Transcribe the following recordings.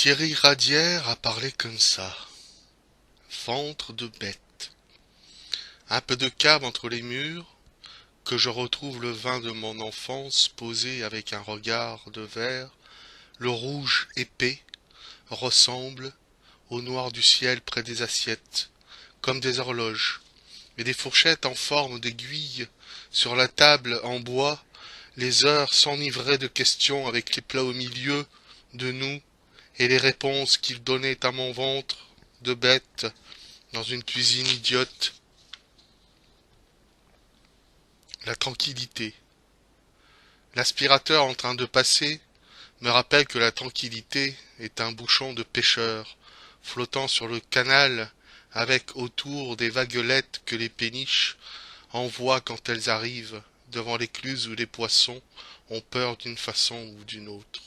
Thierry Radière a parlé comme ça. Ventre de bête. Un peu de cave entre les murs, que je retrouve le vin de mon enfance posé avec un regard de verre, le rouge épais ressemble au noir du ciel près des assiettes, comme des horloges, et des fourchettes en forme d'aiguille sur la table en bois, les heures s'enivraient de questions avec les plats au milieu de nous, et les réponses qu'il donnait à mon ventre de bête dans une cuisine idiote. La tranquillité. L'aspirateur en train de passer me rappelle que la tranquillité est un bouchon de pêcheur flottant sur le canal avec autour des vaguelettes que les péniches envoient quand elles arrivent devant l'écluse où les poissons ont peur d'une façon ou d'une autre.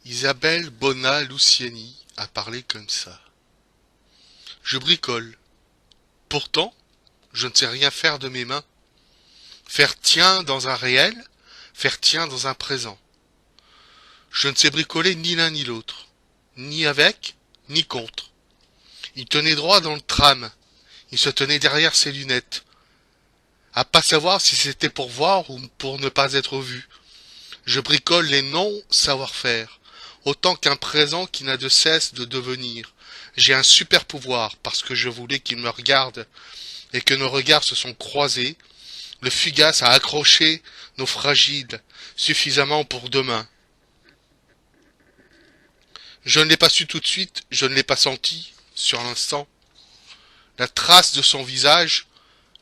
Isabelle Bona-Luciani a parlé comme ça. Je bricole. Pourtant, je ne sais rien faire de mes mains. Faire tien dans un réel, faire tien dans un présent. Je ne sais bricoler ni l'un ni l'autre, ni avec, ni contre. Il tenait droit dans le tram, il se tenait derrière ses lunettes, à pas savoir si c'était pour voir ou pour ne pas être vu. Je bricole les non-savoir-faire, autant qu'un présent qui n'a de cesse de devenir. J'ai un super pouvoir parce que je voulais qu'il me regarde et que nos regards se sont croisés. Le fugace a accroché nos fragiles suffisamment pour demain. Je ne l'ai pas su tout de suite, je ne l'ai pas senti, sur l'instant. La trace de son visage,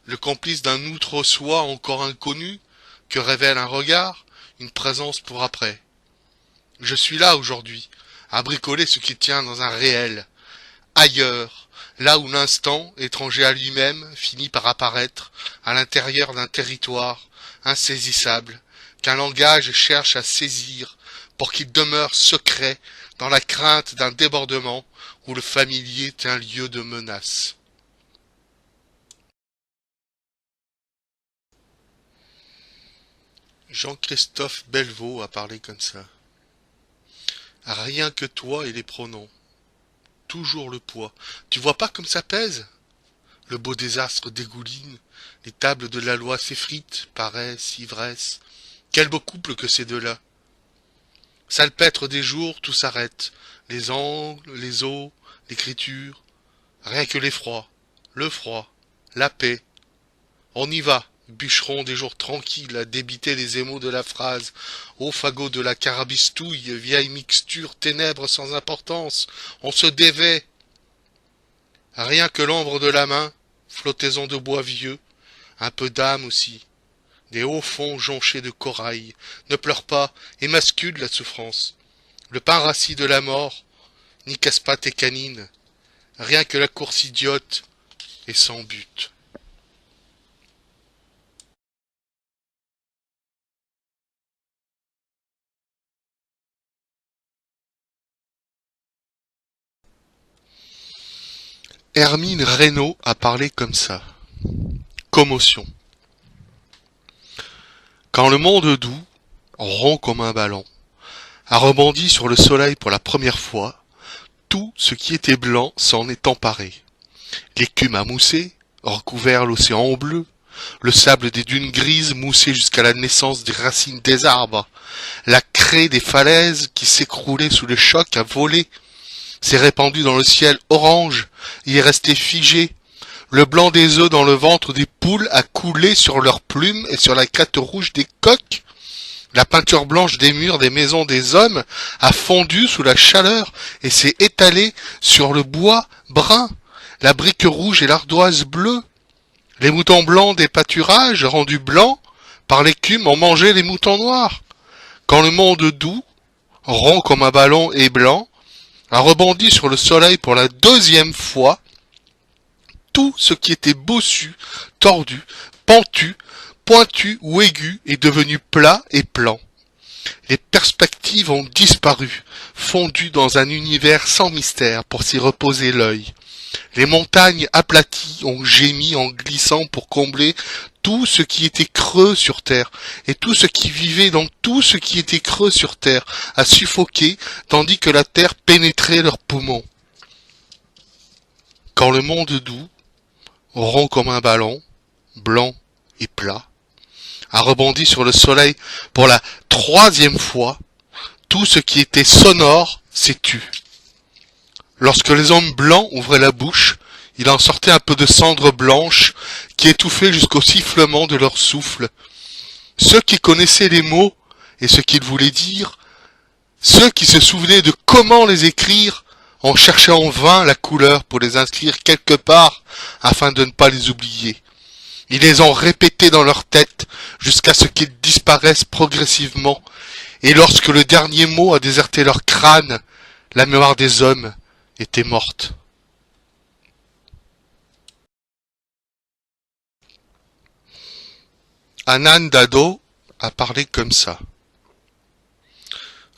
le complice d'un outre-soi encore inconnu, que révèle un regard, une présence pour après. Je suis là aujourd'hui, à bricoler ce qui tient dans un réel, ailleurs, là où l'instant, étranger à lui-même, finit par apparaître, à l'intérieur d'un territoire insaisissable, qu'un langage cherche à saisir, pour qu'il demeure secret, dans la crainte d'un débordement, où le familier est un lieu de menace. Jean-Christophe Bellevaux a parlé comme ça. Rien que toi et les pronoms. Toujours le poids. Tu vois pas comme ça pèse? Le beau désastre dégouline, les tables de la loi s'effritent, paresse, ivresse. Quel beau couple que ces deux-là. Salpêtre des jours, tout s'arrête. Les angles, les os, l'écriture. Rien que l'effroi, le froid, la paix. On y va, bûcheron des jours tranquilles, à débiter les émaux de la phrase. Ô fagot de la carabistouille, vieille mixture, ténèbres sans importance, on se dévait. Rien que l'ombre de la main, flottaison de bois vieux, un peu d'âme aussi. Des hauts fonds jonchés de corail, ne pleure pas, émascule la souffrance. Le pain rassis de la mort, n'y casse pas tes canines. Rien que la course idiote et sans but. Hermine Reynaud a parlé comme ça. Commotion. Quand le monde doux, rond comme un ballon, a rebondi sur le soleil pour la première fois, tout ce qui était blanc s'en est emparé. L'écume a moussé, recouvert l'océan en bleu, le sable des dunes grises moussé jusqu'à la naissance des racines des arbres, la craie des falaises qui s'écroulait sous le choc a volé, s'est répandu dans le ciel orange, y est resté figé. Le blanc des œufs dans le ventre des poules a coulé sur leurs plumes et sur la crête rouge des coqs. La peinture blanche des murs des maisons des hommes a fondu sous la chaleur et s'est étalée sur le bois brun, la brique rouge et l'ardoise bleue. Les moutons blancs des pâturages, rendus blancs par l'écume, ont mangé les moutons noirs. Quand le monde doux, rond comme un ballon et blanc, a rebondi sur le soleil pour la deuxième fois, tout ce qui était bossu, tordu, pentu, pointu ou aigu est devenu plat et plan. Les perspectives ont disparu, fondues dans un univers sans mystère pour s'y reposer l'œil. Les montagnes aplaties ont gémi en glissant pour combler tout ce qui était creux sur terre, et tout ce qui vivait dans tout ce qui était creux sur terre a suffoqué, tandis que la terre pénétrait leurs poumons. Quand le monde doux, rond comme un ballon, blanc et plat, a rebondi sur le soleil pour la 3e fois, tout ce qui était sonore s'est tu. Lorsque les hommes blancs ouvraient la bouche, il en sortait un peu de cendre blanche qui étouffait jusqu'au sifflement de leur souffle. Ceux qui connaissaient les mots et ce qu'ils voulaient dire, ceux qui se souvenaient de comment les écrire, en cherchaient en vain la couleur pour les inscrire quelque part afin de ne pas les oublier. Ils les ont répétés dans leur tête jusqu'à ce qu'ils disparaissent progressivement, et lorsque le dernier mot a déserté leur crâne, la mémoire des hommes était morte. Anand Dado a parlé comme ça.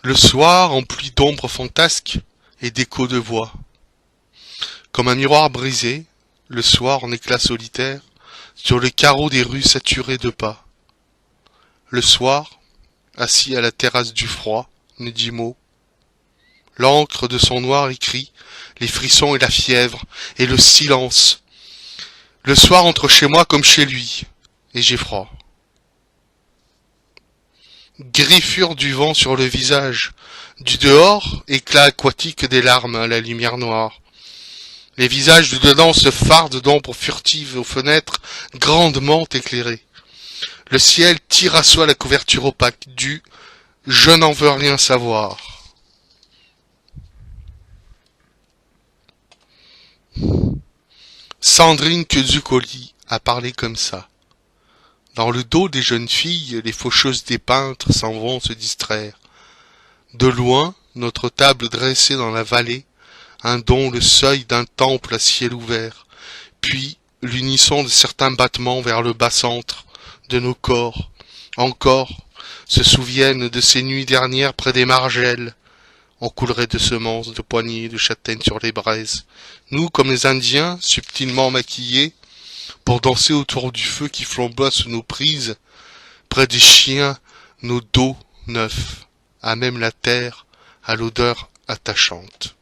Le soir empli d'ombres fantasques et d'échos de voix. Comme un miroir brisé, le soir en éclat solitaire, sur le carreau des rues saturées de pas. Le soir, assis à la terrasse du froid, ne dit mot. L'encre de son noir écrit, les frissons et la fièvre, et le silence. Le soir entre chez moi comme chez lui, et j'ai froid. Griffure du vent sur le visage, du dehors, éclat aquatique des larmes à la lumière noire. Les visages du dedans se fardent d'ombres furtives aux fenêtres grandement éclairées. Le ciel tire à soi la couverture opaque du « je n'en veux rien savoir ». Sandrine Quezucoli a parlé comme ça. Dans le dos des jeunes filles, les faucheuses des peintres s'en vont se distraire. De loin, notre table dressée dans la vallée, un don le seuil d'un temple à ciel ouvert, puis l'unisson de certains battements vers le bas-centre de nos corps, encore, se souviennent de ces nuits dernières près des margelles. On coulerait de semences, de poignées, de châtaignes sur les braises. Nous, comme les Indiens, subtilement maquillés, pour danser autour du feu qui flamboie sous nos prises, près des chiens, nos dos neufs, à même la terre, à l'odeur attachante.